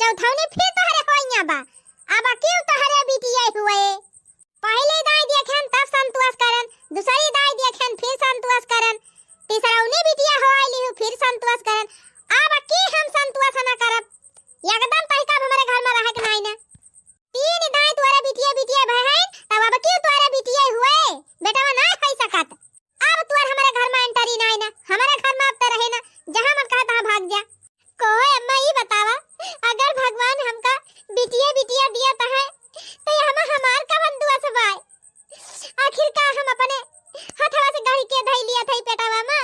चौथौने फिर तोहरे होइया बा। अब क्यों तोहरे बिटिया हुए? पहले दाई देखन तब संतोष करन, दूसरी दाई देखन फिर संतोष करन, तीसरौनी बिटिया होइली फिर संतोष करन। अब की हम संतोष ना करब? एकदम तरीका हमारे घर में रहे के नहीं ना। तीन दाई तोरे बिटिया बिटिया बहन, तब अब क्यों तोरे बिटिया हुए? बेटा ना है सकत। अब तोर हमारे घर में एंट्री नहीं ना। हमारे घर में अब तो रहे ना, जहां मन कहे तहां भाग जा। कोई अम्मा ही बतावा, अगर भगवान हमका बिटिया बिटिया दिया तो है तो हम हमार का बंदुआ से भाई आखिर का हम अपने हथवा से गाड़ी के धई लिया थई पेटावा मां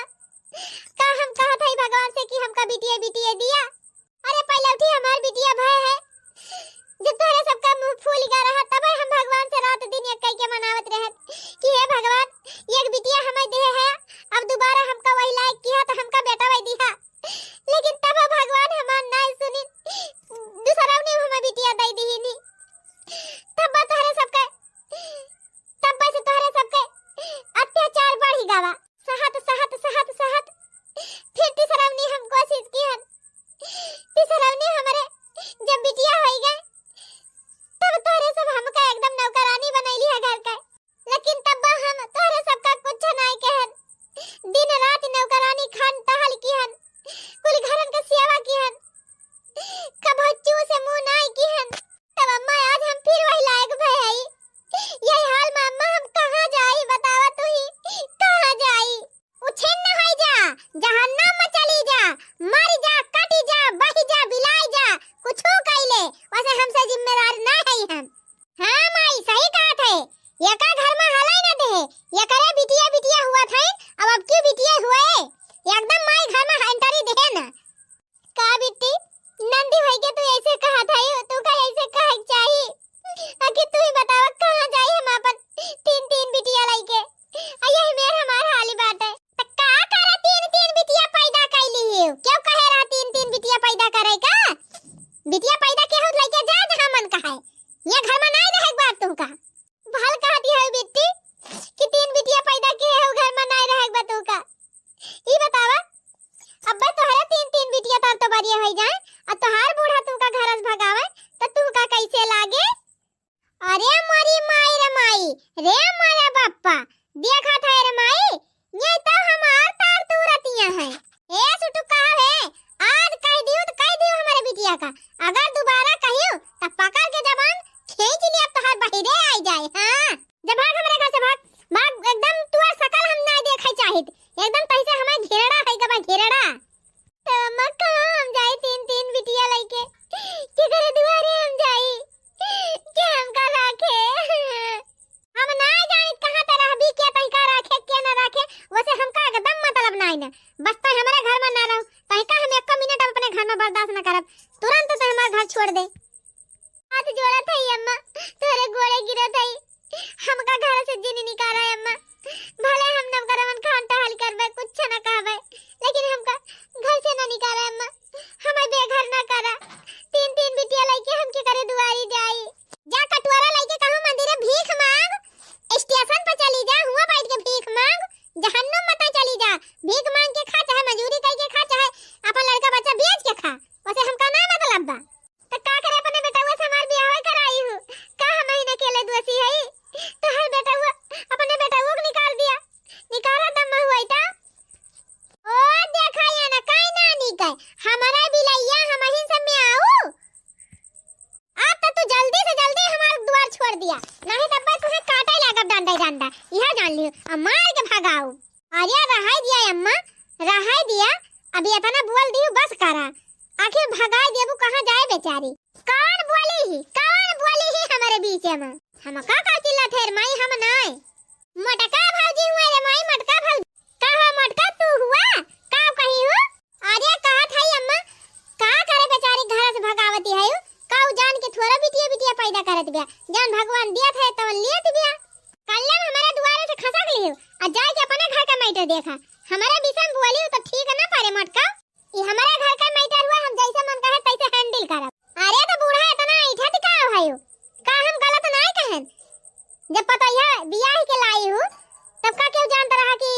का हम कहा थई भगवान से कि हमका बिटिया बिटिया दिया। अरे पहले उठी हमार बिटिया भाई है, जब तोरे सबका मुंह फूल गया रहा तब हम भगवान से रात दिन एक कह के मनावत रहे कि हे भगवान एक बिटिया हमें दे है, अब दोबारा हमका वही लायक किया तो हमका बेटा वही दिया। लेकिन तब भगवान हमार नहीं सुनी, दूसरा ने हमें बिटिया दे दी नहीं। तब तोरे सबके तब से तोरे सबके अत्याचार बढ़ी गवा, सहत सहत सहत सहत फिर तीसरा ने हम कोशिश की हन। तीसरा ने हमारे जब बिटिया हो गए तब तोरे सब हमका एकदम नौकरानी बनैली है घर का। लेकिन तब हम तोरे सबका कुछ नहीं कहन, दिन रात नौकरानी खान टहल की हन, कुल घरन का सेवा की हन, कब चू से मुंह नहीं की हन। तब अम्मा आज हम फिर वही लायक भई। यही हाल में अम्मा हम कहां जाई बतावा तू ही, कहां जाई? उछेन न होई जा, जहन्नम में चली जा, मर जा, कटी जा, बही जा, बिलाई जा, कुछो कइले वैसे हमसे जिम्मेदार ना है हम। हां माई सही कहा थे, एका घर में हलाई न दे, ये करे बिटिया बिटिया हुआ थे, अब क्यों बिटिया हुए? एकदम माई घर में एंट्री दे ना। का बिट्टी नंदी भाई के तू ऐसे कहा था, तू का ऐसे कहा चाहिए? आखिर तू ही बतावा कहां जाई हम अपन तीन तीन बिटिया लेके? यही मेर हमार हाली बात है। त का करे तीन तीन बिटिया पैदा कैली है? क्यों कहे रहा तीन तीन बिटिया पैदा करे का? बिटिया पैदा के हो लेके जा जहां मन कहे, ये घर में नहीं रहे बात तू का। भल कहती है बिट्टी कि तीन बिटिया पैदा के हो घर में नहीं रहे बात तू का। ई बतावा अब तोहरे तीन तीन बिटिया तर तो बड़ी हो जाए और तोहार बूढ़ा तू का घर से भगावे तो तू का कैसे लागे? अरे मोरी माई रे माई रे मोरे बाप्पा, देखा था रे माई, ये तो हमार तार तुरतियां है। ए सुटू कहा है आज कह दियो हमारे बिटिया का, अगर दोबारा कहियो तो पकड़ के जबान खींच लिया तोहार बहिरे आई जाए। हां जब भाग हमारे घर से भाग भाग, एकदम तू शकल हम ना देखे चाहित, एकदम कैसे हमें घेरड़ा है का घेरड़ा। तो अम्मा कहां हम जाई तीन तीन बिटिया लेके, के करे दुआरे हम जाई के हमका राखे? हम ना जानी कहां पे रहबी, के तइका राखे के ना राखे, वैसे हमका एकदम मतलब नहीं ना। बस तो हमारे घर में ना रहो, तइका हम एक मिनट अपने घर में बर्दाश्त ना करब, तुरंत तो हमारा घर छोड़ दे। हाथ जोड़ा था अम्मा, तोरे गोड़े गिरा था, हमका घर से जिनी निकाला है अम्मा। भले हम नवकरवन खान टहल करबे कुछ ना कहबे, लेकिन हमका घर से ना निकाला अम्मा, हमें बेघर ना करा। तीन तीन बिटिया लेके हम के करे दुआरी जाई? जा कटवारा लेके कहूं मंदिरे भीख मांग, स्टेशन पे चली जा, हुआ बैठ के भीख मांग, जहन्नुम मत चली जा, भीख मांग के खा, चाहे मजदूरी करके खा, चाहे अपन लड़का बच्चा बेच के खा, वैसे हमका ना मतलब बा। तो का करे अपने बेटा से हमार बियाह कराई हूं, का हम ही न अकेले दोषी है? तो हर बेटा हुआ अपने बेटा को निकाल दिया, निकाला दम हुआ था। ओ देखा या ना काई ना निकल हमारा बिलैया हम ही सब में आओ। अब तो तू जल्दी से जल्दी हमारा द्वार छोड़ दिया, नहीं तब तुझे काटे लागब डंडा डंडा, यह जान लियो, अब मार के भगाओ। अरे रहाई दिया अम्मा, रहाई दिया, अभी इतना बोल दियो बस करा, आखिर भगाई देबू कहां जाए बेचारी? कौन बोली ही हमारे बीच में? हम का चिल्ला ठेर माई हम नहीं। मटका भौजी हुआ रे माई, मटका भौजी का हो? मटका तू हुआ का कही हो? अरे कहा था अम्मा का करे बेचारी घर से भगावती है, का जान के थोड़ा बिटिया बिटिया पैदा करत बिया, जान भगवान दिया था तो लियत बिया। कल्ले हमारे दुआरे से खसक लियो और जाए के अपने घर का मैटर देखा, हमारे विषय में बोली तो ठीक ना पारे मटका, ये हमारे घर का मैटर हुआ, हम जैसे मन कहे तैसे हैंडल करब। अरे तो बूढ़ा इतना इठत का भाई का हम गलत नहीं कहन, जब पता है बियाह के लाई हूं तब का क्यों जानता रहा कि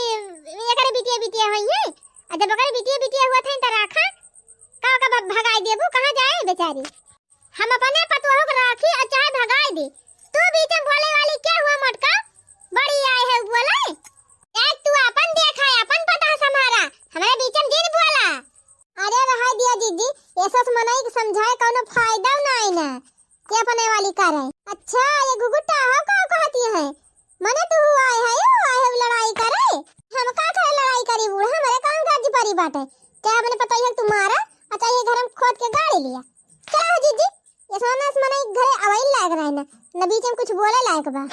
एकरे बिटिया बिटिया होई है, और जब एकरे बिटिया बिटिया हुआ था त राखा का भगाई देबू, कहां जाए बेचारी? हम अपने पतोह को राखी और चाहे भगाई दी। तू बीच में बोले वाली क्या हुआ मोटका? बड़ी आए है बोले। एक तू अपन देखा है अपन पता संभारा, हमारे बीच में दिन बोला। अरे रहा दिया जीजी, ऐसा मनाई के समझाए कोनो फायदा नहीं ना। क्या अपने वाली करे? अच्छा ये गुगुटा हो का कहती है? मने तू आए है लड़ाई करे? हम का करे लड़ाई करी बूढ़ा, हमारे काम काजी परी बाटे। क्या अपने पता है तुम्हारा? अच्छा ये घर में खोद के गाड़ी लिया। चलो जीजी, ये सोना मने घरे अवैल लाग रहा है ना, न बीच में कुछ बोले लायक बा।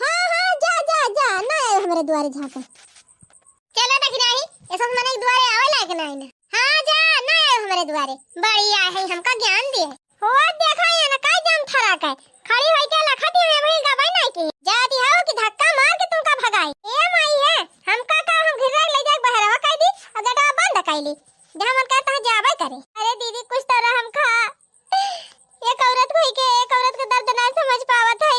हां जा जा जा ना आए हमारे द्वारे झाके। चलो देख नहीं, ये सब मने द्वारे आवे लायक नहीं ना। हां जा ना आए हमारे द्वारे, बढ़िया है हमका ज्ञान दिए। हो देखा ये ना काय जाम फराक है, खड़ी होई के लखती है वही गवाई नहीं की। जाती हो कि धक्का मार के तुमका भगाई। ए माई है, हमका का हम घर ले जाके बहरवा कह दी और गटा बंद कैली। जहां मन कहता है जावे करे। अरे दीदी कुछ तरह हम खा एक औरत भई के एक औरत के दर्द ना समझ पावत है।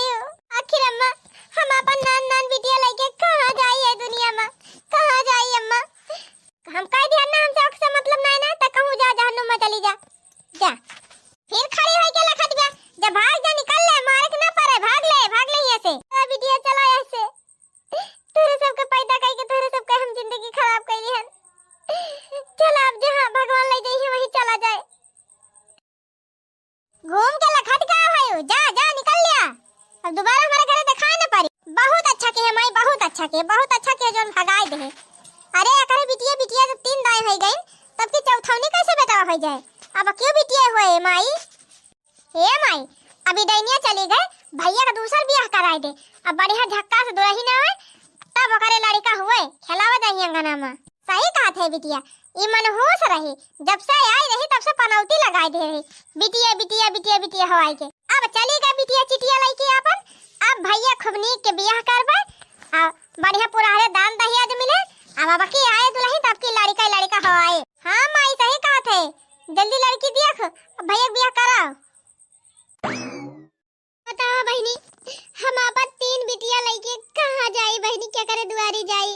आखिर अम्मा हम अपन नान नान बिटिया लेके कहां जाई है दुनिया में, कहां जाई अम्मा? हम कह दिया ना हमसे अक्सर मतलब नहीं ना, त कहूं जा जहन्नुम में चली जा। जा फिर खड़ी होई के लखत बे, जब भाग जा निकल ले, मारे के ना पड़े, भाग ले यहाँ से। बिटिया चला ऐसे तोरे सबके पैदा कई के तोरे सबके हम जिंदगी खराब कैली हन। चल अब जहां भगवान ले जाई वहीं चला जाए। घूम के लखत का है, जा जा निकल लिया, अब दोबारा हमारे घरे दिखाई ना पड़ी। बहुत अच्छा के है माई, बहुत अच्छा के जोन भगाई दे। अरे अकरे बिटिया जब 3 दाई हो गई तब की चौथौनी कैसे बेटा हो जाए? अब क्यों बिटिया हुए माई? हे माई अभी दैनिया चली गए, भैया का दूसरा ब्याह कराई दे। अब बढ़िया झक्का से दुरही ना होए तब ओकरे लड़का हुए खेलावा जाई अंगना में। सही कहा थे बिटिया, ई मनहूस रही, जब से आई रही तब से पनौती लगाई दे रही बिटिया हवाई के। अब चली गई बिटिया चिटिया लईके अपन। अब भैया खुबनी के ब्याह करबे आ बढ़िया पुराने दान दहेज मिले। अब बाकी आए दुल्हन तब की लड़का हवाए। हां माई सही कहा थे, जल्दी लड़की देख, अब भैया ब्याह कराओ। बताओ बहनी, हम अपन 3 बिटिया लेके कहां जाई बहनी, क्या करे दुआरी जाई?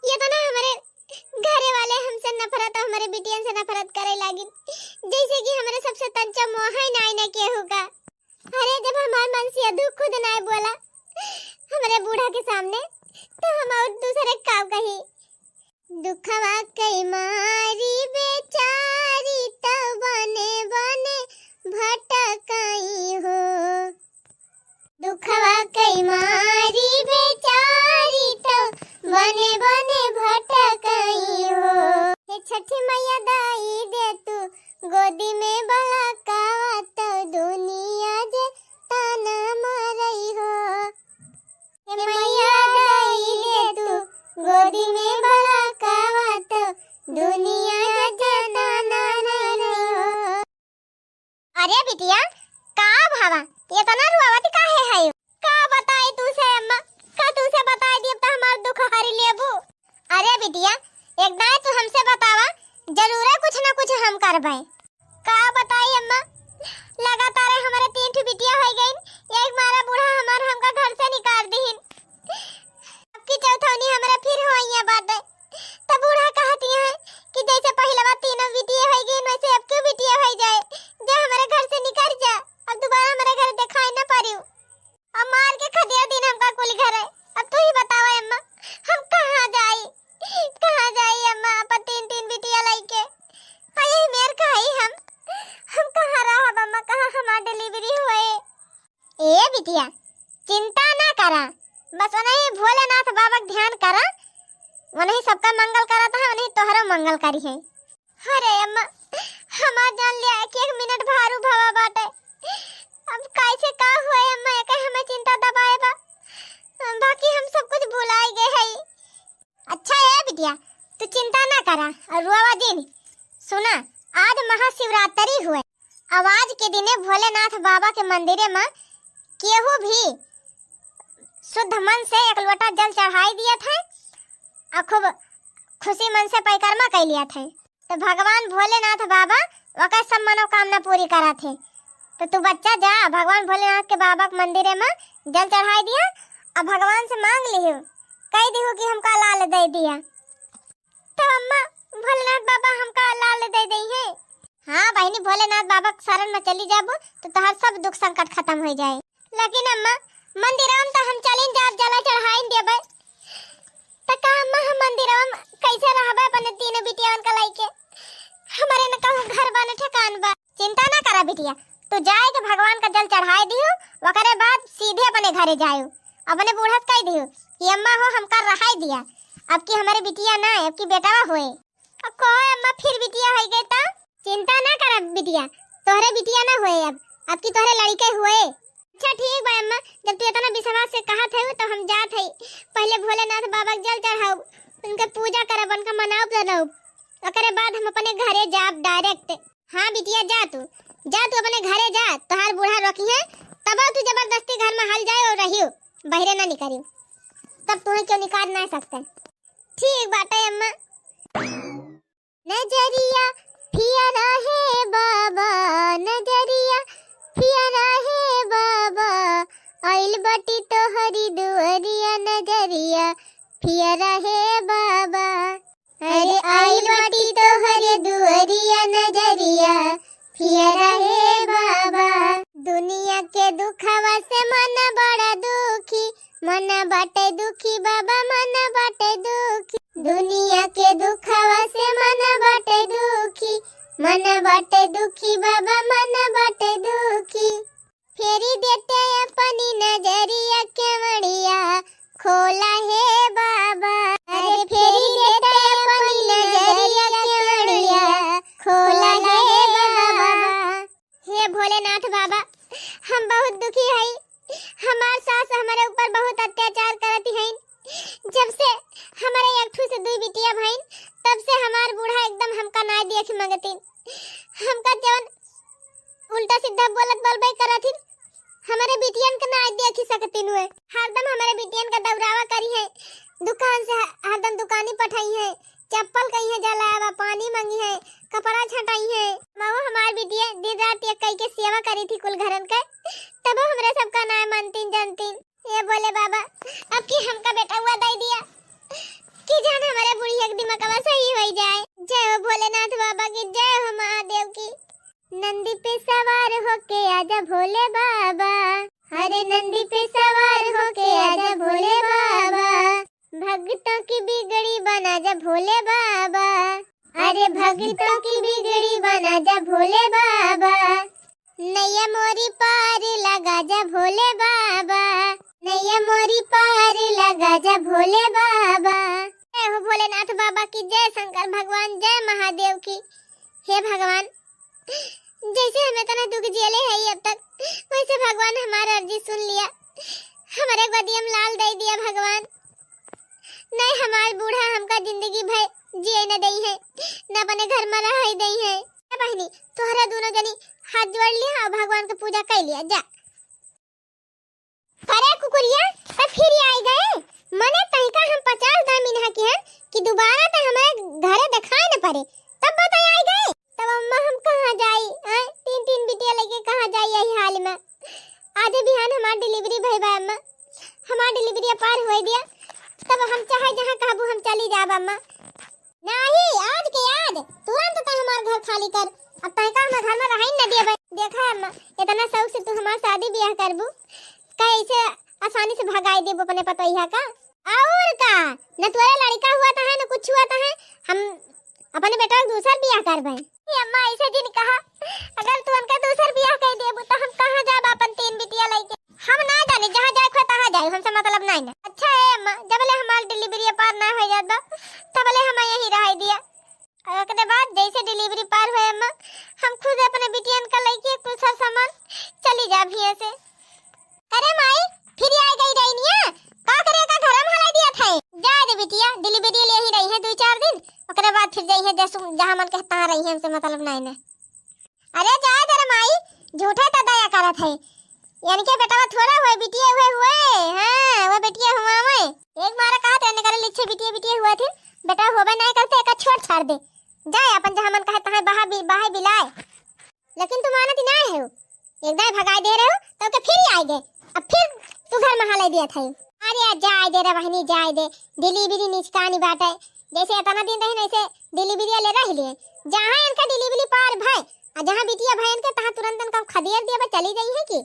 ये तो ना हमारे घरे वाले हमसे नफरत, हमारे बिटियन से नफरत करे लागिन, जैसे कि हमारे सबसे तंचा मोह ही नहीं के होगा। अरे जब हमारे मन से दुख खुद ना बोला हमारे बूढ़ा के सामने, तो हम और दूसरे का कही। दुखवा कई मारी बेचारी तो बने भटकाई हो। दुखवा कई मारी बेचारी तो बने भटकाई हो। हे छठी मैया दाई दे तू गोदी में बलकावा तो दुनिया जे ताना मारई हो। हे मैया दाई दे तू गोदी में बलकावा तो दुनिया जे ताना मारई हो। अरे बिटिया का भावा ये तना रुआवत काहे है? का बताई तू से अम्मा, का तू से बताई दिए तो हमार दुख हरी लेबू। अरे बिटिया एक दाई तू हमसे बतावा, जरूर है कुछ ना कुछ हम करबै। का बताई अम्मा, लगातार हमारे 3 बिटिया हो गईन, एक मारा बूढ़ा हमार हमका घर से निकाल दीन। अब की चौथौनी हमारे फिर होइया बाटे, तो बूढ़ा कहती है कि जैसे पहले बार 3 बिटिया हो गई वैसे अब क्यों बिटिया हो जाए, जा हमारे घर से निकल जा, अब दोबारा हमारे घर दिखाई ना पारियो। अब मार के खदिया दिन हमका कुल घर है। अब तू ही बतावा अम्मा, हम कहां जाई अम्मा अपन 3 बिटिया लेके? अरे मेर खाई हम कहां रहब अम्मा, कहां हमार डिलीवरी होए? ए बिटिया चिंता ना करा, बस वही भोलेनाथ बाबा का ध्यान करा, वही सबका मंगल करता है, वही तोहरा मंगल करी है। अरे अम्मा हमार जान लिया कि 1 मिनट भारू भवा बाटे, अब कैसे का हुए अम्मा, एक हमें चिंता दबाए बा, बाकी हम सब कुछ भुलाए गए है। अच्छा है बिटिया तू चिंता ना करा और रुआवा दिन। सुना आज महाशिवरात्रि हुए, अब आज के दिने भोलेनाथ बाबा के मंदिरे में केहू भी शुद्ध मन से 1 लोटा जल चढ़ाई दिया था और खूब खुशी मन से परिक्रमा कर लिया था, तो भगवान भोलेनाथ बाबा वका सब मनोकामना पूरी करा थे। तो तू बच्चा जा भगवान भोलेनाथ के बाबा के मंदिरे में जल चढ़ाई दिया और भगवान से मांग लियो, कह दियो कि हमका लाल दे दिया। तो अम्मा भोलेनाथ बाबा हमका लाल दे दी है। हाँ बहनी, भोलेनाथ बाबा के शरण में चली जाबो तो तहार सब दुख संकट खत्म हो जाए। लेकिन अम्मा मंदिरवा में तो हम चलिन जाब, जला चढ़ाइन देबे त का अम्मा हम मंदिरवा में कैसे रहबे अपने तीनों बिटियावन का लाइके? हमारे न कहूं घर बने ठिकान बा। चिंता ना करा बिटिया, तू जाए के भगवान का जल चढ़ाए दियो, ओकरे बाद सीधे अपने घरे जायो। अपने बूढ़ा कह दियो कि अम्मा हो हम कर रहाई दिया, अब की हमारे बिटिया ना है, अब की बेटावा होए। अब कहो अम्मा फिर बिटिया हो गई त चिंता ना करा बिटिया, तोहरे बिटिया ना होए, अब की तोहरे लड़के होए। अच्छा ठीक बा अम्मा, जब तू इतना विश्वास से कहत है तो हम जात है। पहले भोलेनाथ बाबा के जल चढ़ाओ, उनके पूजा करब, उनका मनाओ करब, ओकरे बाद हम अपने घरे जाब डायरेक्ट। हाँ बिटिया जा तू अपने घरे जा, तोहार बूढ़ा रोकी है तब तू जबरदस्ती घर में हल जाए और रहियो, बहरे ना निकलियो, तब तुम्हें क्यों निकाल ना सकते। ठीक बात है अम्मा। नजरिया फियरा है बाबा, नजरिया फियरा है बाबा, आइल बटी तोहरी दुअरिया, नजरिया फियरा है बाबा। अरे आइल बटी तोहरी दुअरिया, नजरिया फियरा है बाबा। दुनिया के दुखवा से मन बड़ा दुखी, मन बाटे दुखी बाबा, मन बाटे दुखी। दुनिया के दुखवा से मन बाटे दुखी, मन बाटे दुखी बाबा, मन बाटे दुखी। फेरी देते अपनी नजरिया के मड़िया, खोला है बाबा। अरे फेरी देते अपनी नजरिया के मड़िया, खोला है बाबा। हे भोलेनाथ बाबा, हम बहुत दुखी हई, हमार सास हमारे ऊपर बहुत अत्याचार करती है। जब से हमारे एक ठू से दुई बिटिया भईन, तब से हमार बूढ़ा एकदम हमका ना देख मंगतीन, हमका जवन उल्टा सीधा बोलत बोलबे करथिन, हमारे बिटियन के ना देख ही सकतीन हुए। हरदम हमारे बिटियन का दौरावा करी है, दुकान से हरदम दुकानी पठाई है, चप्पल कहीं है जलावा, पानी मांगी है, कपड़ा छटाई है। माओ हमार बिटिया दिन रात एक कई के सेवा करी थी कुल घरन के, तब हमरे सबका ना मानतीन जानतीन। ये बोले बाबा अब की हमका बेटा हुआ दे दिया कि जान हमारे बुढ़ी एक दिमागवा सही हो जाए। जय हो भोलेनाथ बाबा की, जय हो महादेव की। नंदी पे सवार होके आजा भोले बाबा, अरे नंदी पे सवार होके आजा भोले बाबा, भक्तों की बिगड़ी बना जा भोले बाबा, अरे भक्तों की बिगड़ी बना जा भोले बाबा। नैया मोरी पार लगा जा भोले बाबा, नैया मोरी पार लगा जा भोले बाबा। जय हो भोलेनाथ बाबा की, जय शंकर भगवान, जय महादेव की। हे भगवान, जैसे हमें तना दुख झेले है अब तक, वैसे भगवान हमारा अर्जी सुन लिया, हमारे गोदियम लाल दे दिया भगवान। नहीं हमार बूढ़ा हमका जिंदगी भर जिए न दई है, न अपने घर में रह दई है। बहनी तोहरा दोनों जनी हाथ जोड़ लिया और भगवान का पूजा कर लिया जा। अरे कुकुरिया तो फिर आई गए, मने तहिका हम 50 दामिन है के कि दोबारा तो हमारे घरे दिखाई न पड़े, तब बताई आई गए। तब अम्मा हम कहां जाई, तीन तीन बिटिया लेके कहां जाई यही हाल में। आधे बिहान हमार डिलीवरी भई बा अम्मा, हमार डिलीवरी पार हो दिया, तब हम चाहे जहां कहबू हम चली जाब अम्मा। नहीं आज के आज तुरंत तो हमार घर खाली कर, अब तहिका हम घर में रही न दिए। देखा अम्मा इतना शौक से तू हमार शादी ब्याह करबू, कैसे आसानी से भगाई देबो अपने पतोहिया का। और का न तोरे लड़का हुआ था है न कुछ हुआ था है, हम अपने बेटा का दूसरा ब्याह करबे। अम्मा ऐसे दिन कहा, अगर तू हमका दूसरा ब्याह कर देबू तो हम कहां जाब अपन तीन बिटिया लेके। हम ना जाने जहां जाए खो तहां जाए, हमसे मतलब नहीं ना। अच्छा है अम्मा, जबले हमार डिलीवरी पार ना हो जात बा तबले हम यही रह दिया, और ओकरे बाद जैसे डिलीवरी पार होए अम्मा हम खुद अपने बिटियन का लेके कुछ सामान चली जाब हिया से। अरे माई फिर आ गई रहीनिया, का करे का घर में हला दिया था। जा दे बिटिया, डिलीवरी ले ही रही है 2-4 दिन, ओकरे बाद फिर जाई है जहां मन कहता रही है, हमसे मतलब नहीं ना। अरे जा दे रे माई, झूठे तो दया करत है, यानी के बेटा थोड़ा हुए बिटिया हुए हां वो बिटिया हुआ मैं एक मारा कहा तेने करे लिच्छे बिटिया हुआ थे, बेटा होबे नहीं करते एक छोड़ छाड़ दे, जाए अपन जहां मन कहता है बाहर बिलाए। लेकिन तुम मानती नहीं हो, एक दाई भगाई दे रहे हो तो के फिर आई गए, अब फिर तू घर में हाले दिया था। अरे जाए दे रे बहनी जाए दे, डिलीवरी निचकानी बात है, जैसे इतना दिन रही ऐसे डिलीवरी ले रह लिए, जहां इनका डिलीवरी पार भाई आ जहां बिटिया बहन के तहां तुरंत कब खदेर दिया बा चली गई है की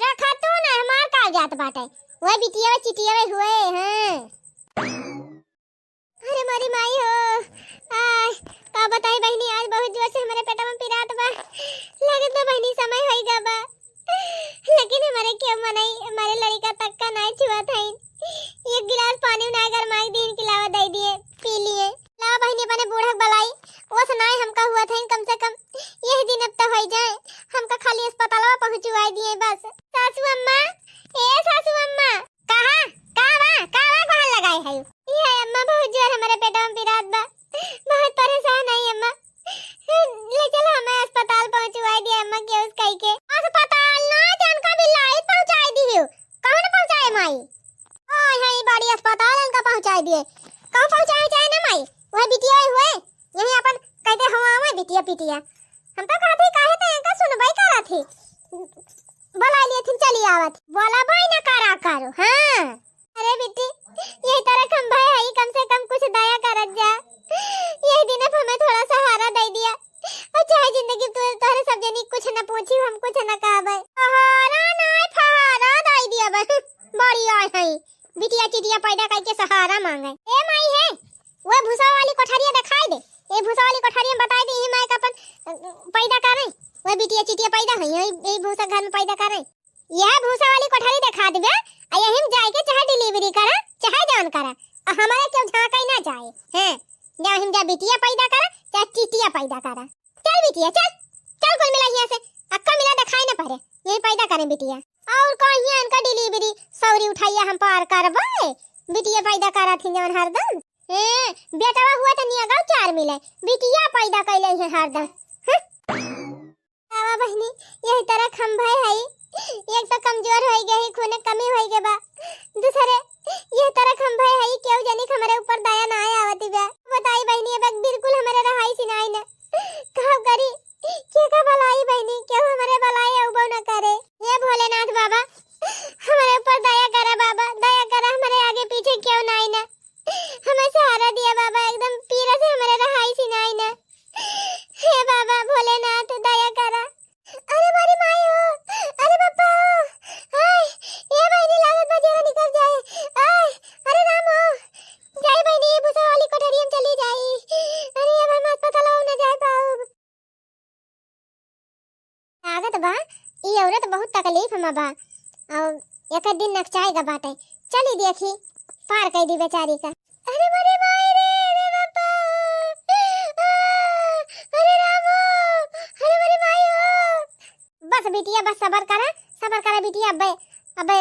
रखा तो ना हमार का जात बाटे वो बिटिया चिटिया हुए हैं। अरे मारी माई हो आ का बताई बहनी आज बहुत जोर से हमारे पेट में पिरात बा लगत बा बहनी समय होइगा बा लेकिन हमारे क्यों मनाई हमारे लड़का तक का नहीं छुआ था एक गिलास पानी ना गरमाई दिन के लावा दे दिए पी लिए ला बहनी अपने बूढ़ा बलाई वो सुनाई हमका हुआ था कम से कम यही दिन अब तक हो जाए हमका खाली अस्पताल में पहुंचवा दिए बस। सासू अम्मा ए सासू अम्मा कहां कहां लगाए है ये अम्मा बहुत जोर हमारे पेट में पिरात बा बहुत परेशान है अम्मा ले चलो हमें अस्पताल पहुंचवा दिए अम्मा के उस कई के अस्पताल ना जान का भी लाइट पहुंचाई दी हो कौन पहुंचाए माई ओ यही बड़ी अस्पताल इनका पहुंचाई दिए कहां पहुंचाए जाए ना माई वह बिटिया हुए यही अपन कहते हवा में बिटिया पिटिया हम तो कहते काहे तो इनका सुनवाई करा थी बुला लिए थी चली आवत बोला भाई ना करा करो हां अरे बेटी यही तरह हम भाई है कम से कम कुछ दया करत जा यही दिन हमें थोड़ा सहारा दे दिया और चाहे जिंदगी तोरे सब जनी कुछ ना पूछी हम कुछ ना कहबे सहारा ना फहारा दे दिया बस बड़ी आय है बिटिया चिटिया पैदा करके सहारा मांगे ए माई है वो भूसा वाली कोठरिया दिखाई दे ए भूसा वाली कोठरिया बता दे ही माई का अपन पैदा करे वो बिटिया चिटिया पैदा है यही भूसा घर में पैदा करे यह भूसा वाली कोठरी दिखा देबे आ यही में जाके चाहे डिलीवरी करा चाहे जान करा हमारे क्यों झांका ना जाए हैं जब हम जा बिटिया पैदा करा चाहे चिटिया पैदा करा चल बिटिया चल चल कोई मिला यहाँ से अक्का मिला दिखाई ना पड़े यही पैदा करें बिटिया और कहीं इनका डिलीवरी सौरी उठाइया हम पार करवाए बिटिया पैदा करा थी जवन हरदम बेटवा हुआ तो नहीं अगाउ चार मिले बिटिया पैदा कैले है हरदम आवा बहनी यही तरह खंभा है एक तो कमजोर हो गए खून कमी हो गए बा दूसरे यही तरह खंभा है क्यों जनी हमारे ऊपर दया ना आया आवती बा बताई बहनी अब बिल्कुल हमारे रहाई सिनाई ना कब करी के का भलाई बहनी क्यों हमारे भलाई औबो न करे हे भोलेनाथ बाबा हमारे ऊपर दया करा बाबा दया करा हमारे आगे पीछे क्यों ना आई ना हमें सहारा दिया बाबा एकदम पीरा से हमारे रहाई सिनाई ना हे बाबा भोलेनाथ दया करा अरे मारी माई हो अरे बाबा हाय ये बहनी लागत बजेरा निकल जाए आय अरे राम हो जाए बहनी भूसा वाली कोठरी में चली जाई अरे अब हम अस्पताल न जाए पाऊ लागत बा ई औरत बहुत तकलीफ में बा और एक दिन नकचाएगा बाटे चली देखी पार कर दी बेचारी का अरे मरे माई रे बाबा अरे रामो अरे मरे माई हो बस बिटिया बस सबर करा बिटिया अबे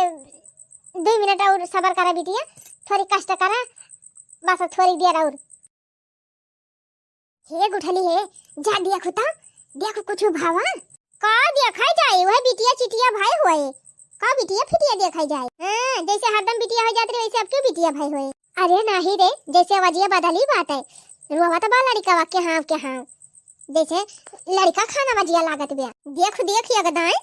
2 मिनट और सबर करा बिटिया थोड़ी कष्ट करा बस थोड़ी देर और हे गुठली है जा दिया खुता देखो कुछ भावा का देखा जाए वह बिटिया चिटिया भाई होए का बिटिया फिटिया देखा जाए हां जैसे हरदम बिटिया हो जाती वैसे अब क्यों बिटिया भाई होए अरे नहीं रे जैसे वजिया बदली बात है रोवा तो बा लड़का के हां जैसे लड़का खाना वजिया लागत बे देख अगदाई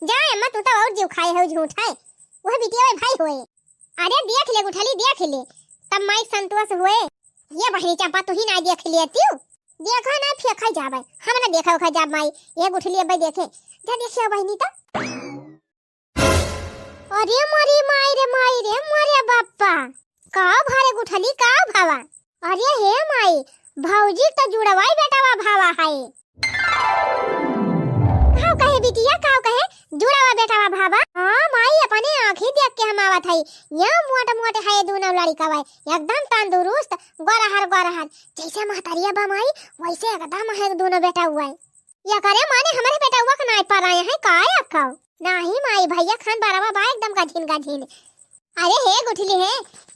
जाए अम्मा तू तो और जीव खाए है झूठ है वह बिटिया भाई होए अरे देख ले गुठली देख ले तब माई संतोष हुए ये बहनी चंपा तू ही ना देख लेती देखा ना फेंका जाबे हम ना देखा खा जाब माई ये गुठली अब देखे जा देखियो बहनी तो अरे मारी माई रे मारे बाप्पा का भारे गुठली का भावा अरे हे माई भौजी तो जुड़वाई बेटावा भावा है काव कहे बिटिया काव कहे जुड़वा बेटावा भावा हां माई अपने आंखें देख के हम आवत है ये मोटे है दोनों लड़का भाई एकदम तंदुरुस्त गोरहर जैसे महतरिया बा माई वैसे एकदम है दोनों बेटा हुआ है या करे माने हमारे बेटा हुआ का नाई पर आए हैं काय अखाओ नहीं माई भैया खान बारावा बा एकदम का झीन अरे हे गुठली है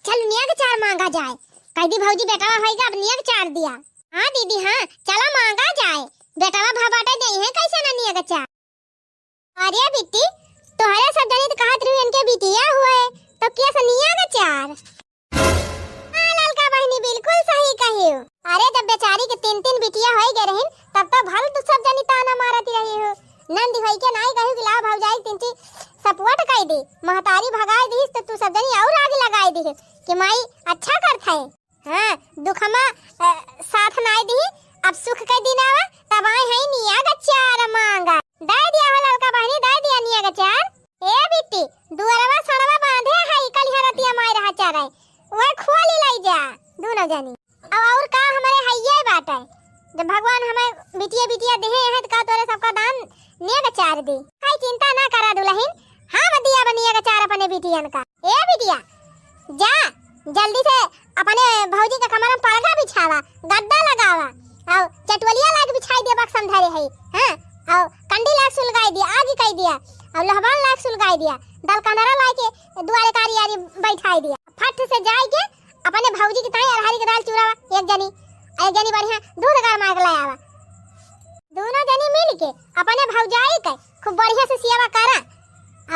चल निया के 4 मांगा जाए कैदी भौजी बेटावा होएगा अब निया के 4 दिया हां दीदी हां चला मांगा जाए बेटावा भाबाटा दे है कैसे ना निया के 4 अरे बिट्टी तोहरे सब जनी तो कहत रही इनके बिटिया हुए तो कैसे निया के 4 हां ललका बहनी बिल्कुल सही कहियो अरे जब बेचारी के 3 बिटिया होई गए रहन तब तो भल तो सब जनी ताना मारती रही हो नंदी भाई के नाई कहू कि ला भाव जाई तिनची सपोर्ट कई दी महतारी भगाई दी तो तू सब जनी और आगे लगाई दी कि माई अच्छा करत है हां दुखमा साथ नाई दी अब सुख के दिन आवा तब आए है निया का चार मांगा दाई दिया हो लड़का बहनी दाई दिया निया का चार ए बिट्टी दुअरवा सड़वा बांधे है कल हरतिया माई रहा चार है वो खोली लाई जा दोनों जनी अब और का हमारे हैये बात है जब भगवान हमें बिटिया बिटिया देहे है तो का तोरे सबका दान निया का चार दी काई चिंता ना करा दुल्हन हम दिया बनिया का चार अपने बिटियन का ए बिटिया जा जल्दी से अपने भौजी का कमर में पड़गा बिछावा गद्दा लगावा और चटवलिया लाग बिछाई दे बक्सम धरे है हां और कंडी लाग सुलगाई दिया आग कई दिया और लहबान लाग सुलगाई दिया दल कनरा ला के दुआरे कारी यारी बैठाई दिया फट से जाई के अपने भौजी की ताई अरहरी के दाल चूरावा एक जनी बढ़िया दूध गार मार के लायावा दोनों जनी मिल के अपने भौजाई के खूब बढ़िया से सियावा करा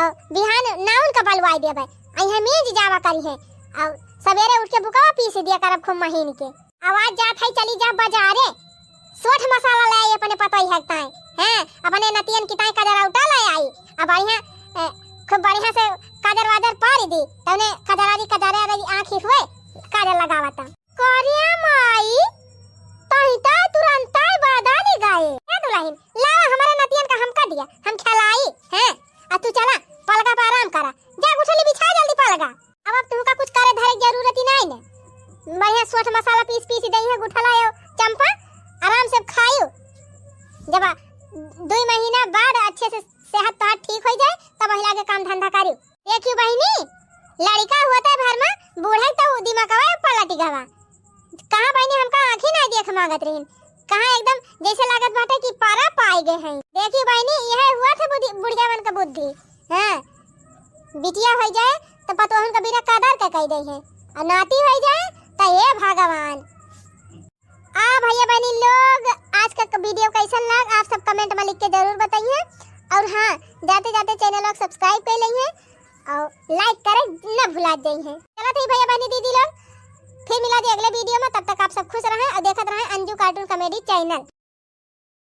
और बिहान नाउन का बलवाई देबे अइहे मेज जावा करी है और सवेरे उठ के बुकावा पीस दिया करब खूब महीन के आवाज जात है चली जा बाजारे सोठ मसाला ले आई अपने पता ही है ताई हैं अपने नतियन की ताई कजरा उठा ले आई अब बढ़िया खूब बढ़िया से काजर वाजर पारी दी तने कजरारी आंखी हुए काजर लगावता कोरिया माई तहिता तुरंत बादाली गाए ए दुल्हन लावा हमारे नतियन का हमका दिया हम खिलाई हैं आ तू चला पलगा पर आराम करा जा गुठली बिछा जल्दी पलगा अब तू का कुछ करे धरे जरूरत ही नहीं ने बढ़िया सोठ मसाला पीस दई है गुठला है चंपा आराम से खायो जब 2 महीना बाद अच्छे से सेहत तो ठीक हो जाए तब महिला के काम धंधा करियो देखियो बहनी लड़का होता है घर में बूढ़ा तो दिमागवा पलटी गवा कहां बहनी हमका आंखें नहीं देख मांगत रहीन कहां एकदम जैसे लागत बाटे कि पारा पाई गए हैं देखियो बहनी यह हुआ था बुढ़िया मन का बुद्धि हां बिटिया हो जाए तो पतोहन का बिना कदर के कह दे है और नाती हो जाए तो ये भगवान आ भैया बहनी लोग आज का वीडियो कैसा लगा आप सब कमेंट में लिख के जरूर बताइए और हाँ जाते जाते चैनल को सब्सक्राइब कर लीजिए और लाइक करें न भुला जाइए चलो ठीक भैया बहनी दीदी लोग फिर मिला दी अगले वीडियो में तब तक आप सब खुश रहें और देखते रहें अंजू कार्टून कॉमेडी चैनल।